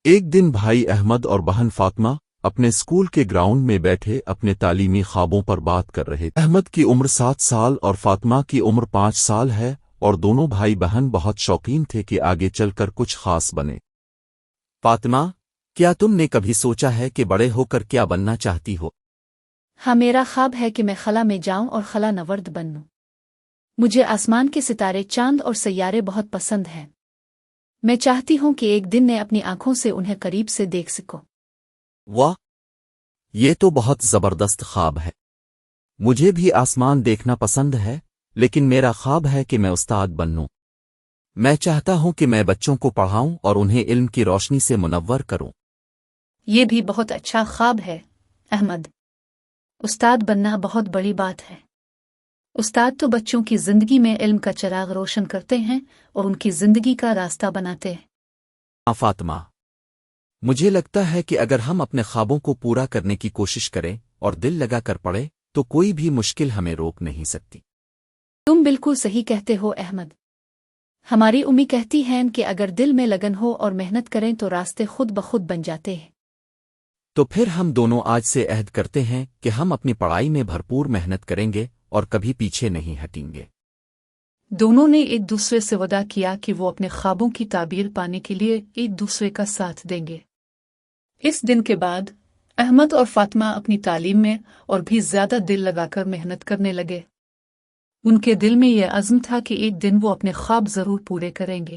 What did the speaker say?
ایک دن بھائی احمد اور بہن فاطمہ اپنے اسکول کے گراؤنڈ میں بیٹھے اپنے تعلیمی خوابوں پر بات کر رہے تھے۔ احمد کی عمر 7 سال اور فاطمہ کی عمر 5 سال ہے، اور دونوں بھائی بہن بہت شوقین تھے کہ آگے چل کر کچھ خاص بنے۔ فاطمہ، کیا تم نے کبھی سوچا ہے کہ بڑے ہو کر کیا بننا چاہتی ہو؟ ہاں، میرا خواب ہے کہ میں خلا میں جاؤں اور خلا نورد بنوں۔ مجھے آسمان کے ستارے، چاند اور سیارے بہت پسند ہیں۔ میں چاہتی ہوں کہ ایک دن میں اپنی آنکھوں سے انہیں قریب سے دیکھ سکوں۔ واہ، یہ تو بہت زبردست خواب ہے۔ مجھے بھی آسمان دیکھنا پسند ہے، لیکن میرا خواب ہے کہ میں استاد بنوں۔ میں چاہتا ہوں کہ میں بچوں کو پڑھاؤں اور انہیں علم کی روشنی سے منور کروں۔ یہ بھی بہت اچھا خواب ہے احمد۔ استاد بننا بہت بڑی بات ہے۔ استاد تو بچوں کی زندگی میں علم کا چراغ روشن کرتے ہیں اور ان کی زندگی کا راستہ بناتے ہیں۔ ہاں فاطمہ، مجھے لگتا ہے کہ اگر ہم اپنے خوابوں کو پورا کرنے کی کوشش کریں اور دل لگا کر پڑھیں تو کوئی بھی مشکل ہمیں روک نہیں سکتی۔ تم بالکل صحیح کہتے ہو احمد۔ ہماری امی کہتی ہیں کہ اگر دل میں لگن ہو اور محنت کریں تو راستے خود بخود بن جاتے ہیں۔ تو پھر ہم دونوں آج سے عہد کرتے ہیں کہ ہم اپنی پڑھائی میں بھرپور محنت کریں گے اور کبھی پیچھے نہیں ہٹیں گے۔ دونوں نے ایک دوسرے سے وعدہ کیا کہ وہ اپنے خوابوں کی تعبیر پانے کے لیے ایک دوسرے کا ساتھ دیں گے۔ اس دن کے بعد احمد اور فاطمہ اپنی تعلیم میں اور بھی زیادہ دل لگا کر محنت کرنے لگے۔ ان کے دل میں یہ عزم تھا کہ ایک دن وہ اپنے خواب ضرور پورے کریں گے۔